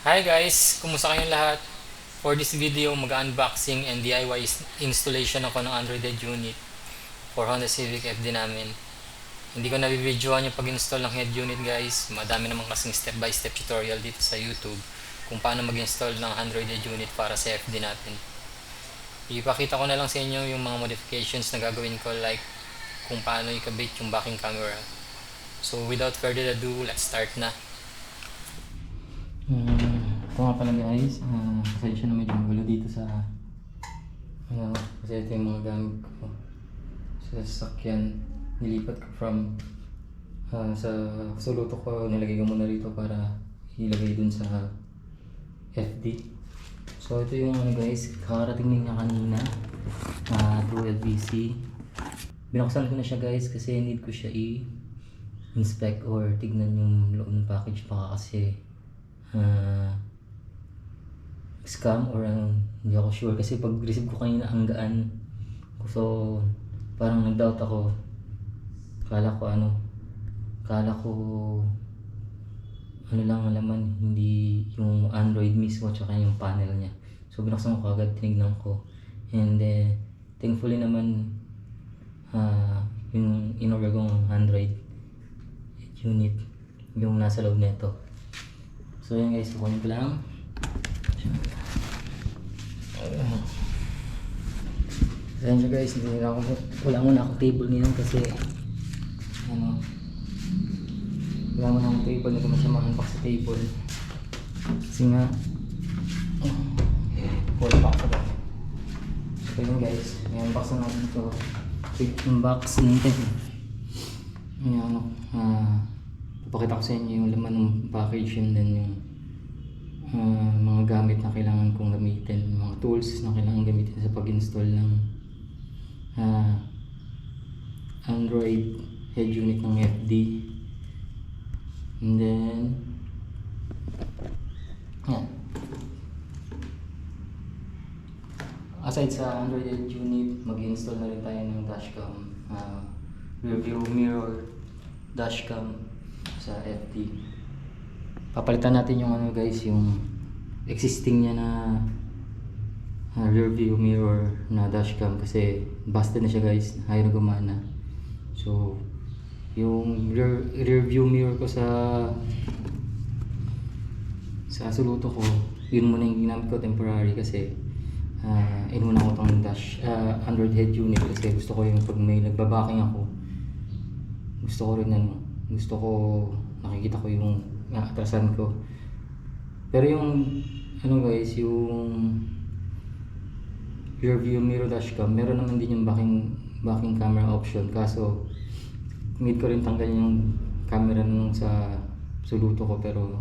Hi guys! Kumusta kayong lahat? For this video, mag-unboxing and DIY installation ako ng Android head unit for Honda Civic FD namin. Hindi ko nabibidyoan yung pag-install ng head unit guys. Madami naman kasing step-by-step tutorial dito sa YouTube kung paano mag-install ng Android head unit para sa FD natin. Ipakita ko na lang sa inyo yung mga modifications na gagawin ko, like kung paano ikabit yung backing camera. So without further ado, let's start na. Ito nga pala guys, pasensya na medyo magulo dito sa kasi ito yung mga gamit ko sa sasakyan. Nilipat ko from sa luto ko, nilagay ko muna rito para ilagay dun sa FD. So ito yung guys, kakarating niya kanina through LBC. Binuksan ko na siya guys kasi need ko siya i-inspect or tignan yung loob ng package, baka kasi scam or hindi ako sure kasi pag receive ko kanina ang gaan, so parang nag-doubt ako. Kala ko ano lang ang laman, hindi yung Android mismo tsaka yung panel niya. So binuksan ko agad, tinignan ko, and thankfully naman yung in-order kong Android unit yung nasa loob nito. So yan guys, kukunin ko lang. Ayan siya guys, wala muna ako table ngayon kasi wala muna akong table, hindi ko masya ma-unbox sa table kasi nga full pack sa dami. So yun guys, i-unbox na natin ito. Quick unboxing natin. Papakita ko sa inyo yung laman ng package and then yung mga gamit na kailangan kong gamitin, mga tools na kailangan gamitin sa pag-install ng Android head unit ng FD. And then aside sa Android head unit, mag-install na rin tayo ng dashcam, rear view mirror dashcam sa FD. Papalitan natin yung guys, yung existing niya na rear view mirror na dashcam kasi busted na siya guys, ayaw na gumana. So yung rear view mirror ko sa suluto ko, yun muna yung ginamit ko temporary kasi inuna ko tong Android head unit kasi gusto ko yung pag may nagbabaking ako, gusto ko nakikita ko yung atrasan ko. Pero yung guys, yung rear view mirror dashcam, meron naman din yung backing camera option, kaso need ko rin tanggal yung camera nung sa suluto ko, pero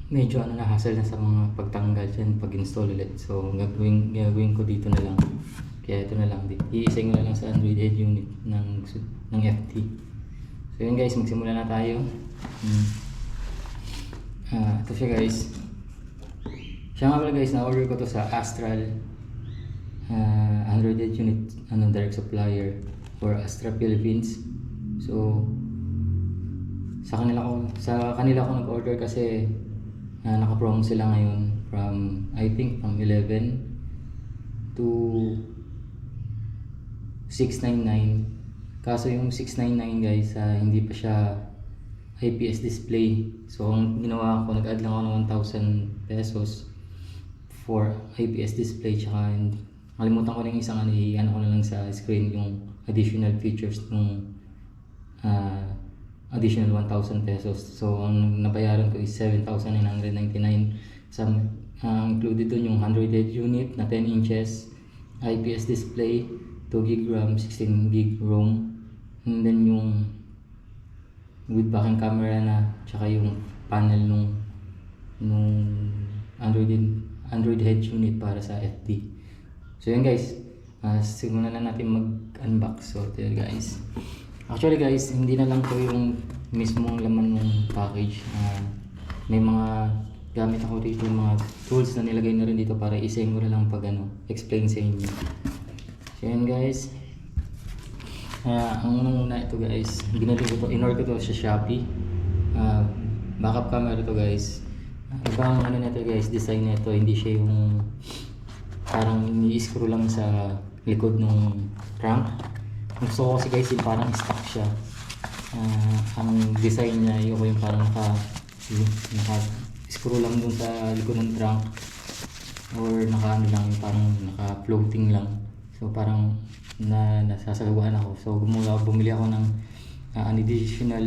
medyo na-hassle na sa mga pagtanggal yan pag install ulit. So gagawin ko dito na lang, kaya ito na lang din, iisay ko na lang sa Android head unit ng FD. So yun guys, magsimula na tayo. Ito siya guys. Siya nga pala guys, na-order ko to sa Astral Android head unit, direct supplier for Astra Philippines. So sa kanila ko nag-order kasi naka-promo sila ngayon from I think from 11 to 699. Kaso yung 699 guys, hindi pa siya IPS display. So ang ginawa ko, nag-add lang ako ng 1,000 pesos for IPS display, tsaka nakalimutan ko na yung isang ko na lang sa screen yung additional features ng additional 1,000 pesos. So ang nabayaran ko is 7,999. Included dun yung Android head unit na 10 inches, IPS display, 2GB RAM, 16GB ROM, and then yung with backing camera na, tsaka yung panel nung Android head unit para sa FD. So yun guys, simulan na natin mag-unbox. So ito guys, actually guys, hindi na lang to yung mismong laman ng package. May mga gamit ako dito, mga tools na nilagay na rin dito para isayin ko na lang pag explain sa inyo. So yan guys, ang unang-una ito guys, in-order ko to sa Shopee. backup camera to guys. Iba ang ano nito guys, design nito, hindi siya yung parang ni-screw lang sa likod ng trunk. Gusto ko kasi guys yung parang stock siya. Ang design niya yung parang naka screw lang dun sa likod ng trunk, or naka ano lang, parang naka floating lang. So parang nasasagawan ako. So bumili ako ng an additional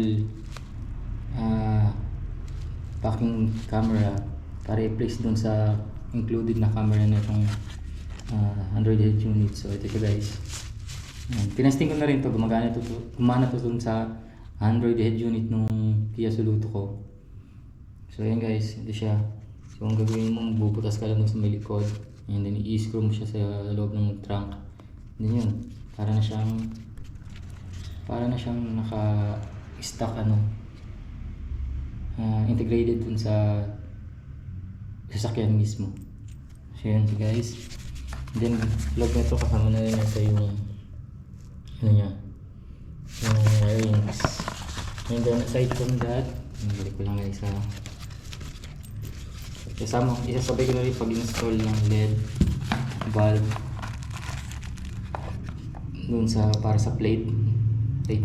backing camera para i-place dun sa included na camera na itong Android head unit. So ito guys, tinesting ko na rin to, gumana to dun sa Android head unit nung Kia Soluto ko. So yan guys, ito siya. So ang gagawin mo, bubutas ka lang sa may likod, and then i-screw mo siya sa loob ng trunk. Then yun, para na siyang naka-stock integrated dun sa sasakyan mismo. So yun guys. Then vlog na ito, kasama na rin natin yung yung rings. And then aside from that, balik ko lang guys isasabay ko na rin pag-install ng LED bulb dun para sa plate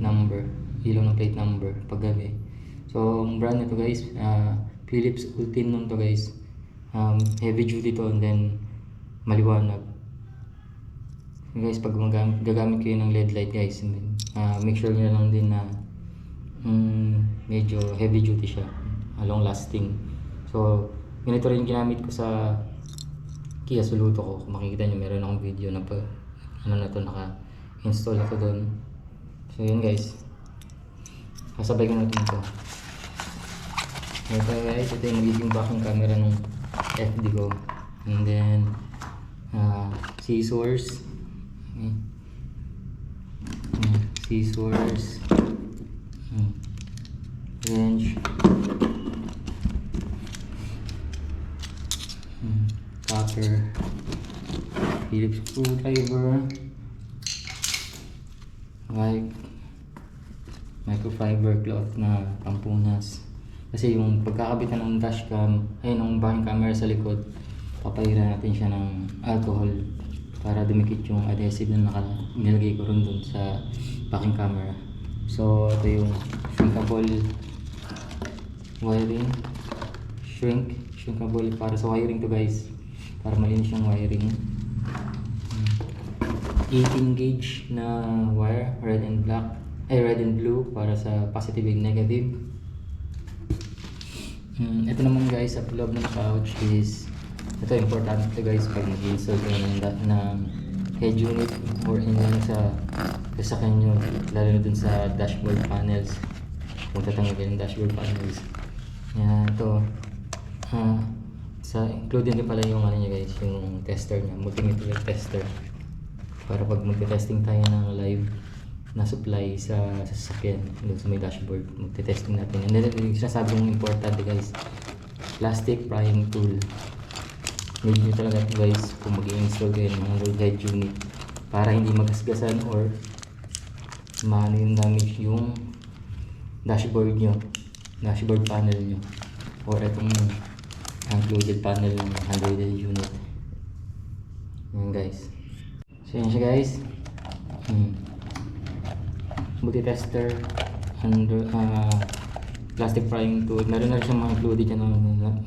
number, ilaw ng plate number pag gabi. So ang brand nito guys, Philips Ultium to guys. Heavy duty to, and then maliwanag. So guys, pag gagamit kayo ng LED light guys, make sure nyo lang din na medyo heavy duty siya, long lasting. So ganito rin ginamit ko sa Kia Soluto ko. Kung makikita nyo, meron akong video na naka-install ako doon. So yun guys, kasabay ko natin ito. Ito guys, ito yung magiging backing camera ng FD ko. And then scissors, wrench, cutter, Phillips screwdriver, like microfiber cloth na pampunas. Kasi yung pagkakabitan ng dashcam, ng backing camera sa likod, papahira natin siya ng alcohol para dumikit yung adhesive na nilagay ko rin dun sa backing camera. So ito yung shrinkable wiring, shrinkable para sa wiring to guys, para malinis yung wiring. 18 gauge na wire, red and blue para sa positive and negative. Ito naman guys, sa loob ng pouch is, ito important to guys pag nag-install ko ng head unit or sa sasakyan nyo, lalo na dun sa dashboard panels. Kung tatanggalin yung dashboard panels, yan ito. Included din pala yung niya guys, yung tester niya, multimeter tester, para pag magte-testing tayo ng live na supply sa sasakyan doon sa may dashboard, magte-testing natin. And then yung sinasabi kong important guys, plastic prying tool. Need nyo talaga guys kung mag-i-install kayo ng Android head unit, para hindi magasgasan or maano yung damage yung dashboard panel nyo, or itong included panel ng Android head unit. Yan guys. So yan siya guys. Multi-tester, plastic prying tool. Meron na rin siyang mga included yan,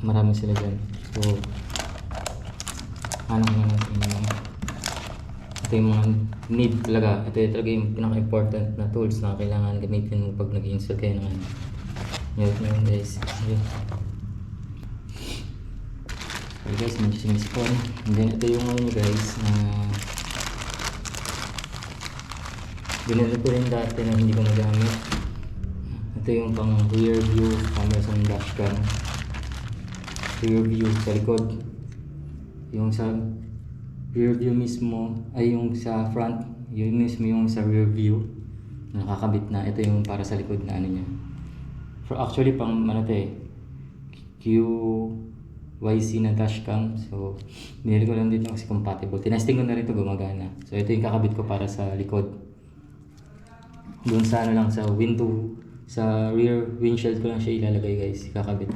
marami sila dyan. So ito yung mga need talaga. Ito talaga yung pinaka-important na tools na kailangan gamitin mo pag nag-install kayo ng yun guys. Okay guys, medyo sinisipon. And then ito yung guys na binili ko rin dati na hindi ko nagamit. Ito yung pang rear view camera sa dashcam. Rear view sa likod. Yung sa rear view mismo, ay yung sa front, yun mismo yung sa rear view na nakakabit na. Ito yung para sa likod na niya. Actually pang QYC na dashcam. So binili ko lang dito kasi compatible. Tinesting ko na rin ito, gumagana. So ito yung kakabit ko para sa likod. Doon sa sa window Sa rear windshield ko lang siya ilalagay guys, kakabit.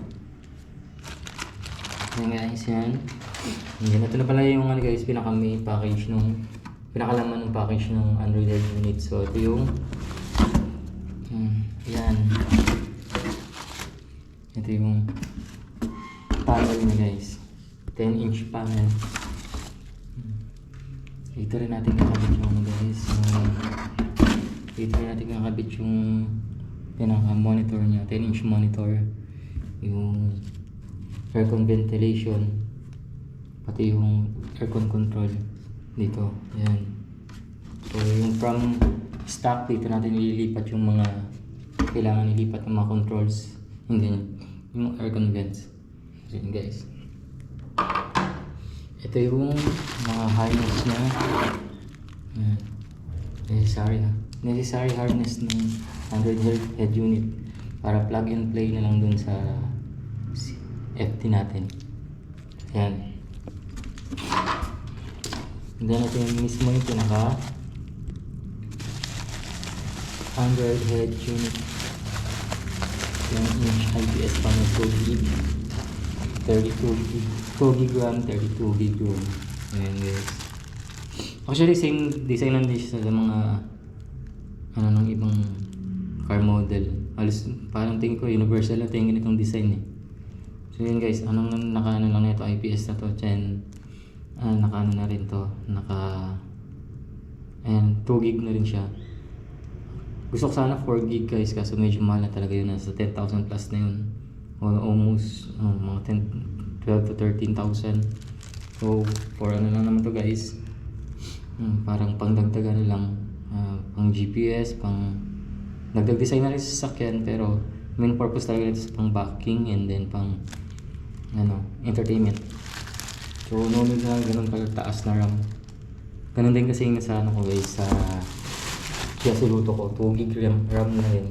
Yan guys, yan. Yan, ito na pala yung ano guys, pinaka-main package nung pinakalaman ng package ng Android Head unit. So ito yung yan. Ito yung panel niya guys. 10-inch panel. Dito rin natin kakabit yung guys. Dito rin natin kakabit yung pinaka-monitor niya. 10-inch monitor. Yung aircon ventilation. Pati yung aircon control. Dito. Yan. So yung from stock dito natin ililipat yung mga kailangan ilipat ng mga controls. Hindi yung aircon vents. So yun guys. Ito yung mga harness na necessary harness ng Android Head unit para plug and play na lang dun sa FT natin. Ayan. And then ito yung mismo yung pinaka Android Head unit. Yung inch IPS panel 2 gig 2 gig RAM, 32 gig ROM. Ayan guys. Actually same design lang din siya sa mga ng ibang car model. Alos parang tingin ko universal na tingin itong design eh. So yun guys, naka-ano lang nito, IPS na to, naka-ano na rin to, and 2 gig na rin siya. Gusto ko sana 4 gig guys, kaso medyo mahal na talaga yun, nasa 10,000 plus na yun. Almost mga 12 to 13,000. So for ano lang naman to guys, parang pangdagdagan na lang, pang GPS, pang dagdag design na rin sa sasakyan, pero main purpose talaga ito sa pang backing and then pang entertainment. So no need na ganun taas na RAM. Ganun din kasi yung nasa ko guys, sa Kia Ceruto ko, 2 gig RAM na rin,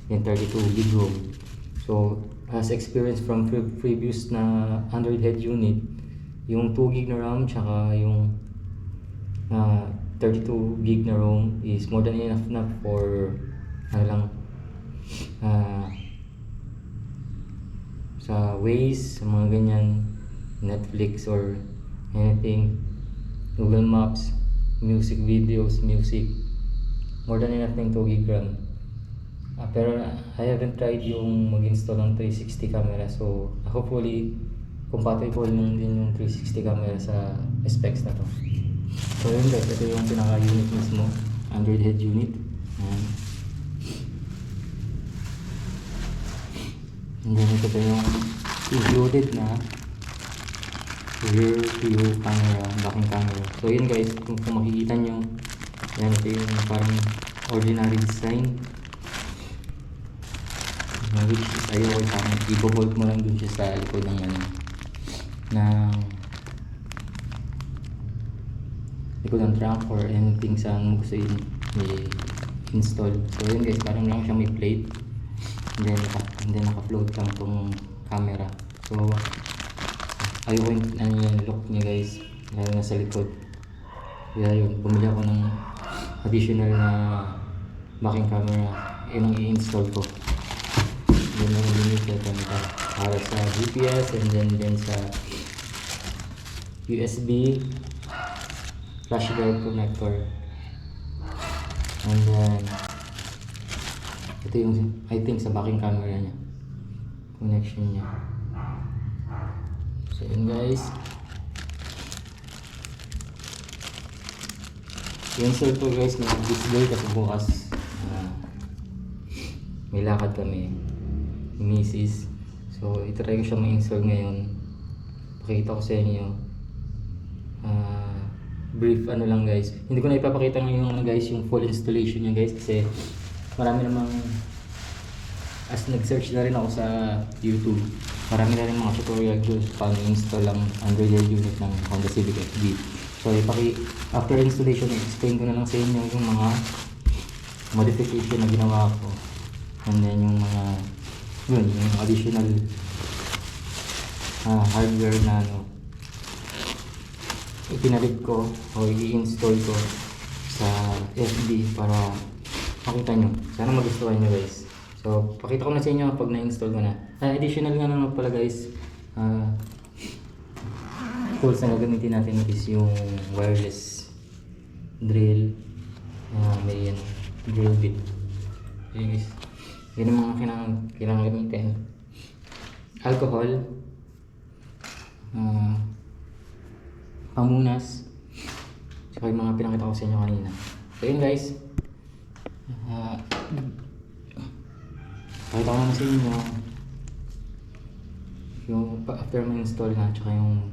yung 32 gig ROM. So as experience from previous na Android Head unit, yung 2 gig na RAM tsaka yung 32 gig na ROM is more than enough na for sa Waze, sa mga ganyan, Netflix or anything, Google Maps, music videos, more than enough ng 2 gig RAM. Pero I haven't tried yung mag-install ng 360 camera, so hopefully compatible din yung 360 camera sa specs na to. So yun guys, ito yung pinaka-unit mismo, Android Head unit. And then ito pa yung included na rear view camera, backing camera. So yun guys, kung makikita nyo, yan, ito yung parang ordinary design, which is ayaw, parang i-bolt mo lang dun siya sa likod ng likod ng trunk or anything saan mo gusto i-install. So yun guys, parang lang siya may plate, and then naka-float lang tong camera. So ayaw yung look niya guys, lalo na sa likod. Kaya yun, bumili ako ng additional na backing camera, yun ang i-install ko. Yun ang limited para sa GPS, and then sa USB flash drive connector. And then ito yung I think sa backing camera niya, connection niya. So yun guys, i-install ko guys ng display kasi bukas may lakad kami ni Mrs. So itry ko siya ma-install ngayon. Pakita ko sa inyo brief lang guys. Hindi ko na ipapakita ngayon guys yung full installation niya guys, kasi marami namang, as nag-search na rin ako sa YouTube, marami na rin mga tutorial videos paano install ang Android Head unit ng Honda Civic FD. So after installation, i-explain ko na lang sa inyo yung mga modification na ginawa ko, and then yung mga yung additional hardware na ipinalit ko o i-install ko sa FD para makita nyo. Sana magustuhan nyo guys. So So, pakita ko na sa inyo pag na-install ko na. Additional nga naman pala guys, tools na gagamitin natin is yung wireless drill. May yan, drill bit. Okay guys, yun ang mga kailangan gamitin. Alcohol, pamunas, saka yung mga pinakita ko sa inyo kanina. So yun guys, pakita ko naman sa inyo yung after ma-install na, tsaka yung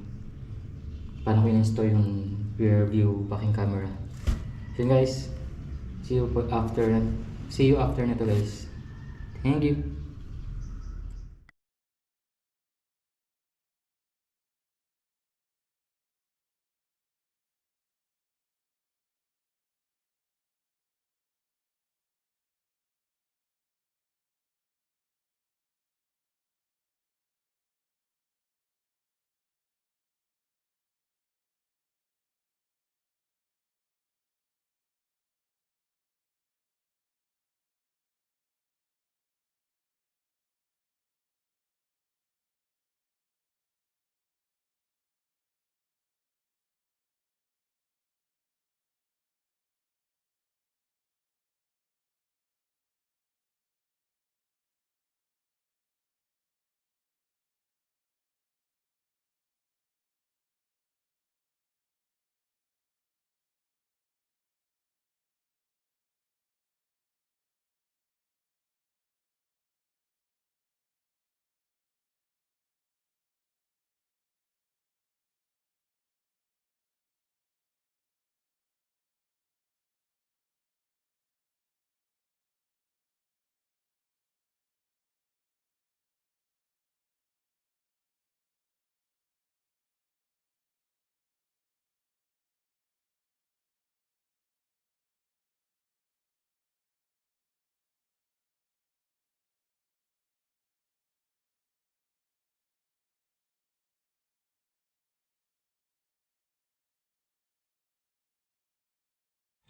paano ko in-install yung rear view backing camera. So yun guys, see you after na to guys. Thank you.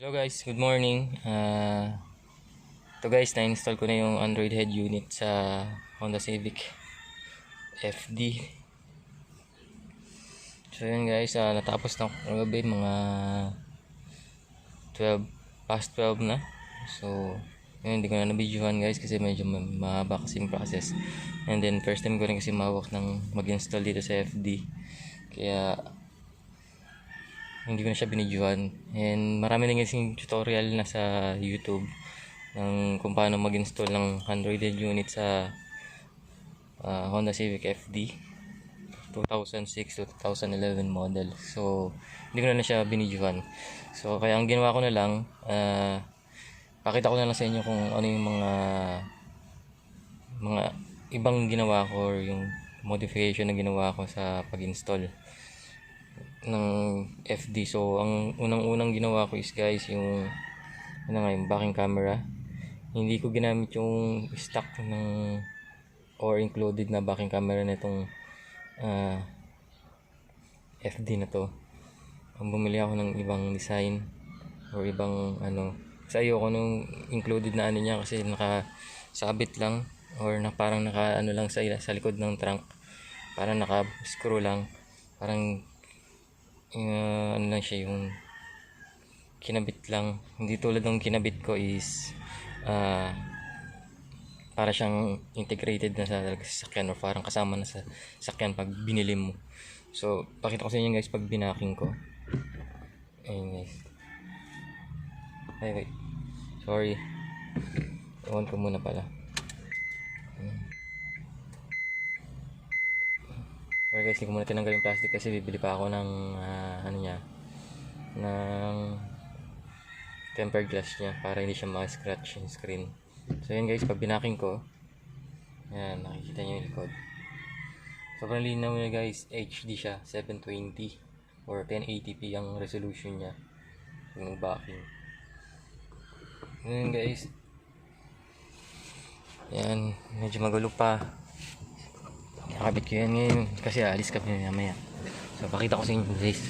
Hello guys, good morning. Ito guys, na-install ko na yung Android head unit sa Honda Civic FD. So yun guys, natapos na kagabi, mga 12 na. So yun, hindi ko na nabidyohan guys kasi medyo mahaba kasing process. And then first time ko rin kasi mahawak ng mag-install dito sa FD. Kaya hindi ko na siya binidyohan. And marami na kasing tutorial na sa YouTube ng kung paano mag-install ng Android head unit sa Honda Civic FD 2006 to 2011 model. So hindi ko na siya binidyohan. So kaya ang ginawa ko na lang, pakita ko na lang sa inyo kung ano yung mga ibang ginawa ko or yung modification na ginawa ko sa pag-install ng FD. So ang unang ginawa ko is guys yung yung backing camera. Hindi ko ginamit yung stock ng or included na backing camera na itong FD na to. Bumili ako ng ibang design or ibang kasi ayoko nung included na niya kasi nakasabit lang or parang naka lang sa likod ng trunk, parang naka screw lang, parang lang siya, yung kinabit lang. Hindi tulad ng kinabit ko is para siyang integrated na sa sasakyan or parang kasama na sa sasakyan pag binili mo. So pakita ko sa inyo guys pag binaking ko. Ayun guys. Wait. Sorry. Iwan ko muna pala. Sorry guys, hindi ko muna tinanggal yung plastic kasi bibili pa ako ng ng tempered glass niya para hindi siya ma-scratch yung screen. So yun guys, pag binaking ko, yan, nakikita nyo yung likod. Sobrang linaw niya guys, HD siya, 720 or 1080p ang resolution niya yung backing. Yun guys, yan, medyo magulo pa. Nakabit ko yan ngayon kasi alis kami mamaya. So pakita ko sa inyo guys.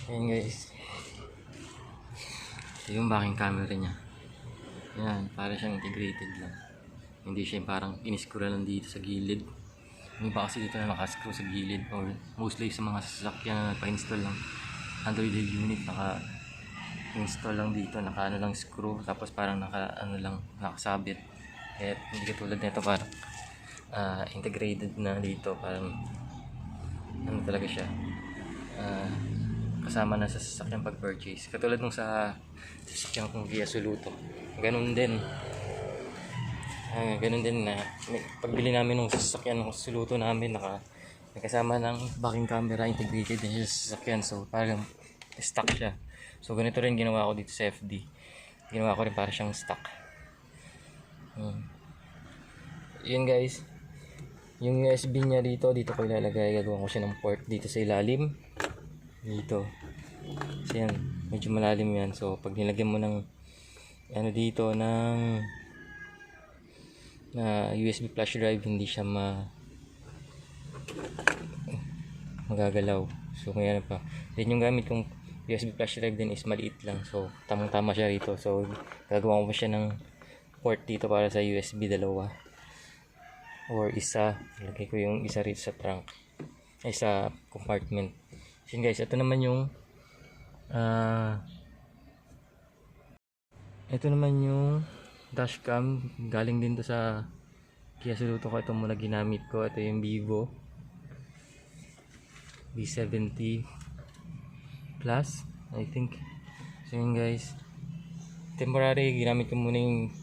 Ayan guys, Ito yung backing camera niya. Yan, para siyang integrated lang. Hindi siya parang in-screw lang dito sa gilid. Yung iba kasi dito na naka-screw sa gilid, or mostly sa mga sasakyan na nagpa-install lang Android head unit, naka-install lang dito, naka ano lang screw, tapos parang naka ano lang, nakasabit. Kaya hindi katulad nito parang integrated na dito, parang ano talaga siya, kasama na sa sasakyan pag purchase, katulad nung sa sasakyan kong Kia Soluto. Ganun din na pagbili namin ng sasakyan ng Soluto namin, may kasama ng backing camera, integrated din siya sa sasakyan, so parang stock siya. So ganito rin ginawa ko dito sa FD, ginawa ko rin para siyang stock. Yun guys, yung USB niya dito ko ilalagay, gagawa ko siya ng port dito sa ilalim dito. So yan, medyo malalim yan, so pag nilagyan mo ng ano dito ng USB flash drive, hindi siya magagalaw. So ngayon pa, then yung gamit kong USB flash drive din is maliit lang, so tamang tama siya rito. So gagawa ko pa siya ng port dito para sa USB dalawa or isa, ilagay ko yung isa rito sa trunk ay sa compartment. So guys, ito naman yung dashcam, galing din to sa Kia Soluto ko. Ito muna ginamit ko, ito yung Vivo V70 Plus I think. So yun guys, temporary ginamit ko muna yung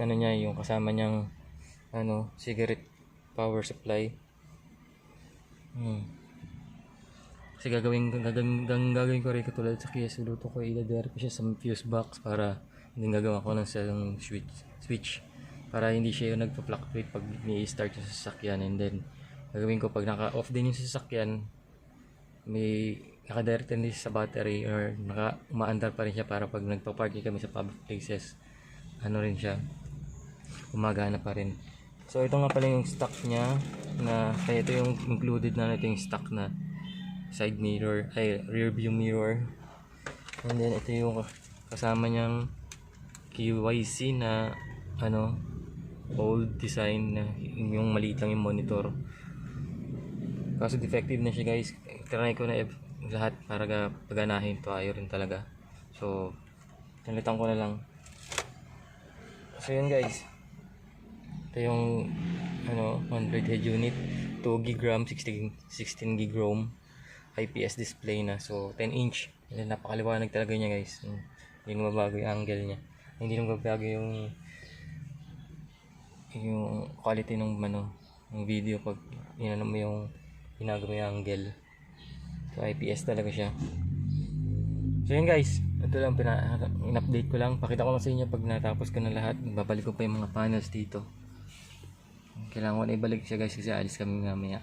ano niya, yung kasama niyang cigarette power supply. Kasi gagawin ko rin katulad sa Kia Soluto ko, ilalagay ko siya sa fuse box para hindi gagawa ko ng switch para hindi siya yung nagpa-fluctuate pag ni-start yung sasakyan. And then gagawin ko pag naka-off din yung sasakyan, may naka-direct din sa battery or umaandar pa rin siya para pag nagpa-parking kami sa public places, ano rin siya, gumagana pa rin. So ito nga pala yung stock niya, kaya ito yung included na, ito yung stock na side mirror, rear view mirror. And then ito yung kasama niyang QYC na old design, na yung maliit lang yung monitor, kaso defective na siya guys. Try ko na lahat para paganahin to, ayaw rin talaga, so nalitan ko na lang. So yun guys, ito yung Android head unit, 2GB RAM, 16GB ROM, IPS display na, so 10-inch. And napakaliwanag talaga niya guys, hindi mababago yung angle niya, hindi mababago yung quality ng video pag mo yung ginagawa yung angle. So IPS talaga siya. So yun guys, ito lang in-update ko lang, pakita ko lang sa inyo pag natapos ko na lahat. Babalik ko pa yung mga panels dito, kailangan ko na ibalik siya guys kasi alis kami mamaya.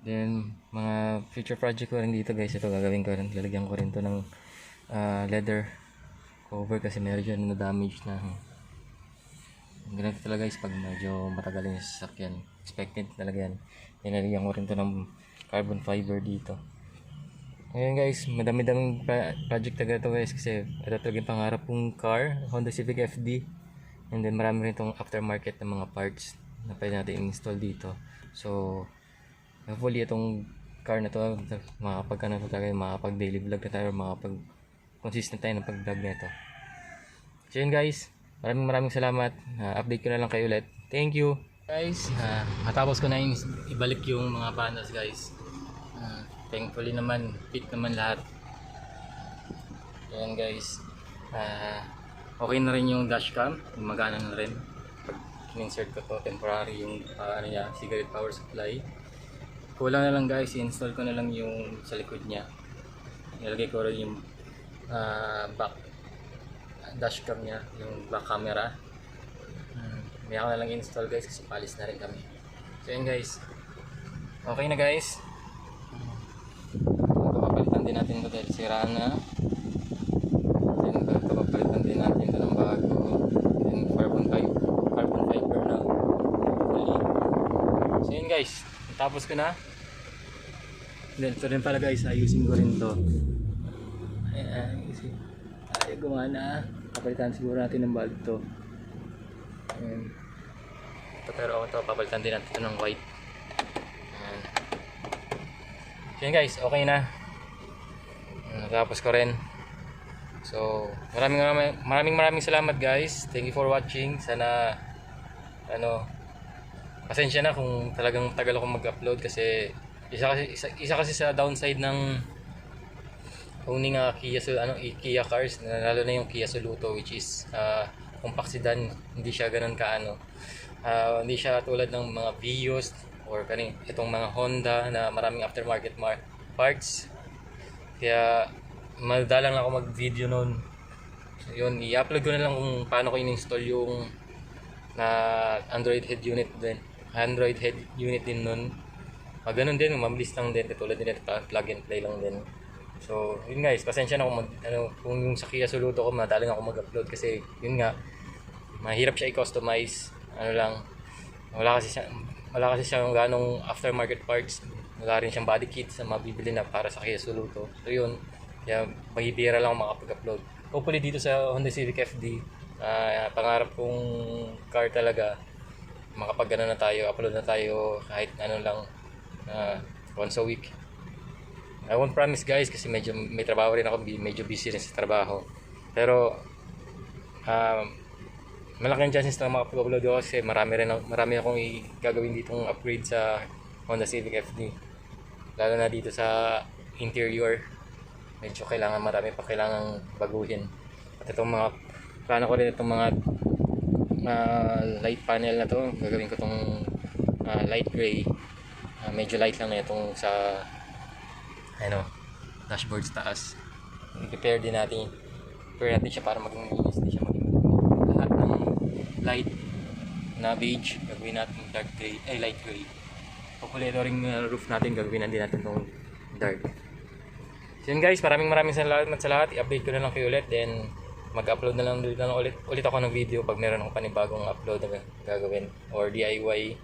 Then mga future project ko rin dito guys, ito gagawin ko rin, lalagyan ko rin to ng leather cover kasi medyo na damage na. Ganito talaga guys pag medyo matagal yung sasakyan, expected talaga yan. Nilalagyan ko rin to ng carbon fiber dito. Ngayon guys, madami-daming project talaga to guys, kasi ito talaga yung pangarap kong car, Honda Civic FD. And then marami rin itong aftermarket ng mga parts na pwede natin install dito. So hopefully itong car na to makapag daily vlog na tayo, makapag consistent tayo ng pag vlog nito. So yun guys, maraming salamat. Update ko na lang kayo ulit. Thank you guys. Matapos ko na yung ibalik yung mga panels guys. Thankfully naman, fit naman lahat. Ayan guys, okay na rin yung dashcam, gumagana na rin. Pag in-insert ko to temporary yung cigarette power supply, kulang na lang guys, i-install ko na lang yung sa likod niya. Nilagay ko rin yung back dashcam niya, yung back camera. May ako na lang install guys kasi palis na rin kami. So yun guys, okay na guys. Papapalitan din natin ito dahil siraan na. Then papapalitan din natin ito ng bago. Then carbon fiber na fully. So yun guys, tapos ko na. Then ito rin pala guys, ayusin ko rin to. gumana. Papalitan siguro natin ng bulb to. Ayan. Ito, pero ako to, papalitan din natin ito ng white. Ayan. So yun guys, okay na. Natapos ko rin. So, maraming salamat guys. Thank you for watching. Sana pasensya na kung talagang tagal ako mag-upload kasi isa kasi sa downside ng owning Kia cars, lalo na yung Kia Soluto, which is compact sedan. Hindi siya ganun hindi siya tulad ng mga Vios or itong mga Honda na maraming aftermarket parts. Kaya madalang lang ako mag-video noon. Yun, i-upload ko na lang kung paano ko in-install yung Android head unit din nun. Ganun din, mabilis lang din, katulad din ito, plug and play lang din. So, yun guys, pasensya na kung yung sa Kia Soluto ko, madaling ako mag-upload kasi yun nga, mahirap siya i-customize. Wala kasi siyang ganong aftermarket parts. Wala rin siyang body kit na mabibili na para sa Kia Soluto. So yun, kaya mahibira lang ako makapag-upload. Hopefully dito sa Honda Civic FD, pangarap kong car talaga, upload na tayo kahit once a week. I won't promise guys kasi medyo may trabaho rin ako, medyo busy rin sa trabaho. Pero malaking chances na makapag-upload ako kasi marami akong gagawin ditong upgrade sa Honda Civic FD. Lalo na dito sa interior, medyo marami pa kailangang baguhin. At itong plano ko rin itong mga light panel na to, gagawin ko itong light gray. Medyo light lang na itong sa dashboard sa taas. I-prepare natin siya para maging linis, hindi siya maging lahat ng light na beige, gagawin natin light gray. Hopefully ito rin roof natin, gagawin din natin itong dark. So yun guys, maraming salamat sa lahat. I-update ko na lang kayo ulit, then mag-upload na lang ulit ako ng video pag meron akong panibagong upload na gagawin or DIY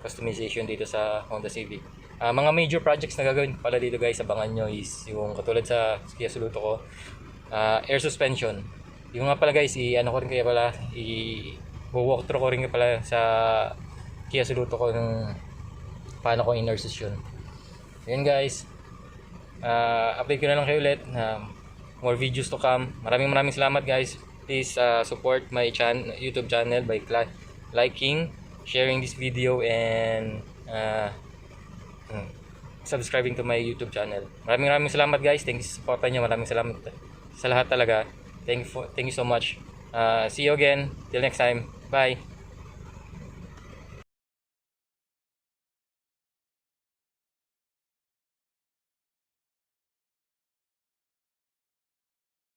customization dito sa Honda Civic. Mga major projects na gagawin pala dito guys, abangan nyo is yung katulad sa Kia Soluto ko, air suspension. Yung nga pala guys, i-walkthrough ko rin pala sa Kia Soluto ko ng paano ko in-air suspension. Yun guys, update ko na lang kayo ulit. More videos to come. Maraming salamat guys. Please support my YouTube channel by liking, sharing this video, and subscribing to my YouTube channel. Maraming salamat guys. Thank you sa support niyo. Maraming salamat sa lahat talaga. Thank you so much. See you again. Till next time. Bye.